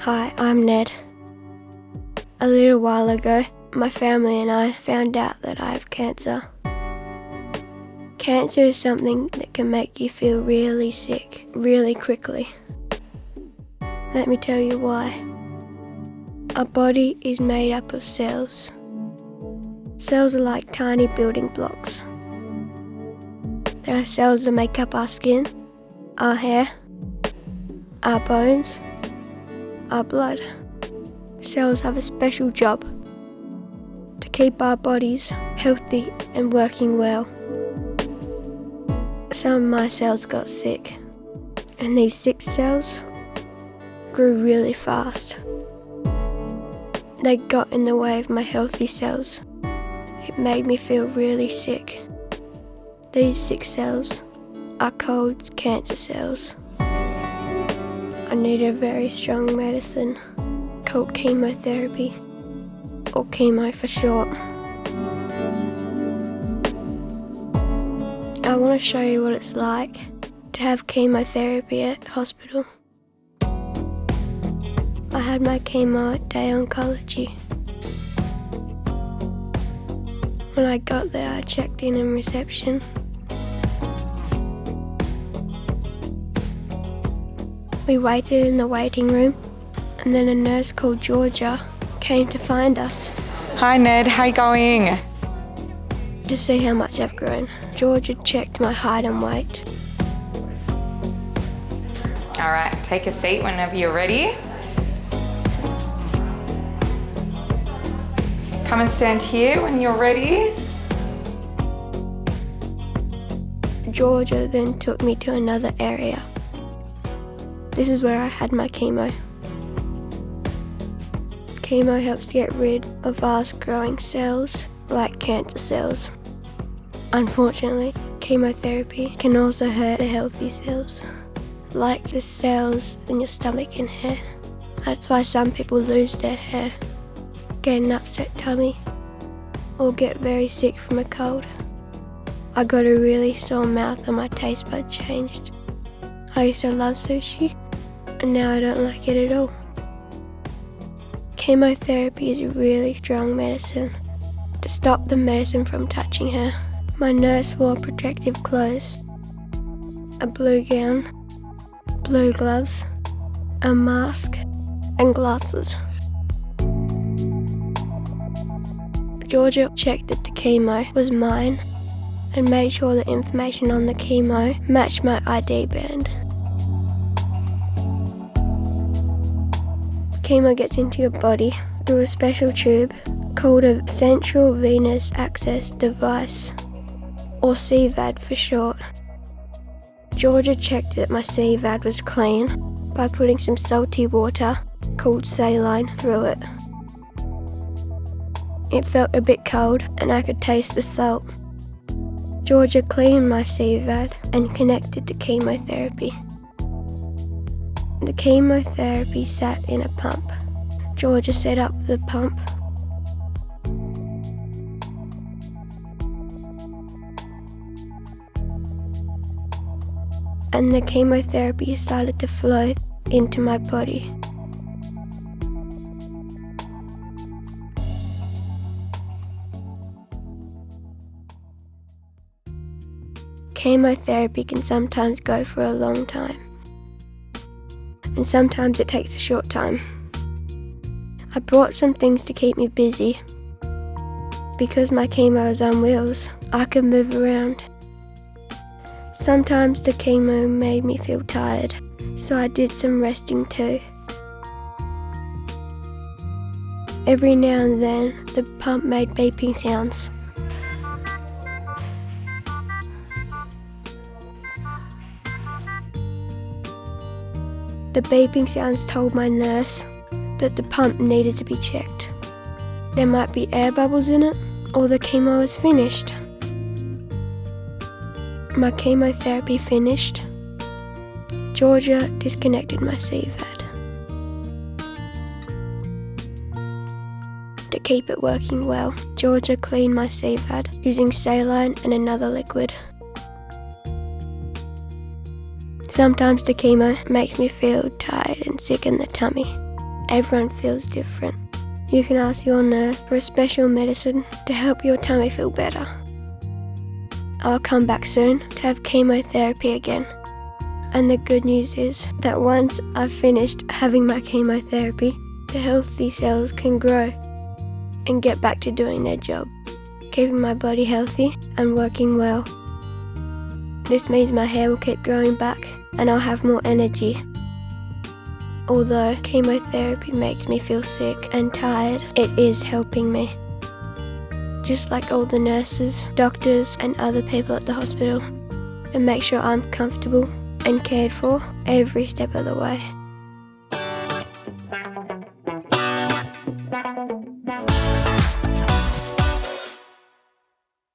Hi, I'm Ned. A little while ago, my family and I found out that I have cancer. Cancer is something that can make you feel really sick, really quickly. Let me tell you why. Our body is made up of cells. Cells are like tiny building blocks. There are cells that make up our skin, our hair, our bones, our blood. Cells have a special job to keep our bodies healthy and working well. Some of my cells got sick, and these sick cells grew really fast. They got in the way of my healthy cells. It made me feel really sick. These sick cells are called cancer cells. I needed a very strong medicine called chemotherapy, or chemo for short. I want to show you what it's like to have chemotherapy at hospital. I had my chemo at day oncology. When I got there, I checked in reception. We waited in the waiting room, and then a nurse called Georgia came to find us. Hi Ned, how you going? To see how much I've grown. Georgia checked my height and weight. All right, take a seat whenever you're ready. Come and stand here when you're ready. Georgia then took me to another area. This is where I had my chemo. Chemo helps get rid of fast-growing cells like cancer cells. Unfortunately, chemotherapy can also hurt the healthy cells, like the cells in your stomach and hair. That's why some people lose their hair, get an upset tummy, or get very sick from a cold. I got a really sore mouth and my taste bud changed. I used to love sushi, and now I don't like it at all. Chemotherapy is a really strong medicine to stop the medicine from touching her. My nurse wore protective clothes, a blue gown, blue gloves, a mask, and glasses. Georgia checked that the chemo was mine and made sure the information on the chemo matched my ID band. Chemo gets into your body through a special tube called a central venous access device, or CVAD for short. Georgia checked that my CVAD was clean by putting some salty water called saline through it. It felt a bit cold and I could taste the salt. Georgia cleaned my CVAD and connected to chemotherapy. The chemotherapy sat in a pump. Georgia set up the pump. And the chemotherapy started to flow into my body. Chemotherapy can sometimes go for a long time, and sometimes it takes a short time. I brought some things to keep me busy. Because my chemo is on wheels, I can move around. Sometimes the chemo made me feel tired, so I did some resting too. Every now and then, the pump made beeping sounds. The beeping sounds told my nurse that the pump needed to be checked. There might be air bubbles in it, or the chemo is finished. My chemotherapy finished. Georgia disconnected my CVAD to keep it working well. Georgia cleaned my CVAD using saline and another liquid. Sometimes the chemo makes me feel tired and sick in the tummy. Everyone feels different. You can ask your nurse for a special medicine to help your tummy feel better. I'll come back soon to have chemotherapy again. And the good news is that once I've finished having my chemotherapy, the healthy cells can grow and get back to doing their job, keeping my body healthy and working well. This means my hair will keep growing back and I'll have more energy. Although chemotherapy makes me feel sick and tired, it is helping me. Just like all the nurses, doctors and other people at the hospital, to make sure I'm comfortable and cared for every step of the way.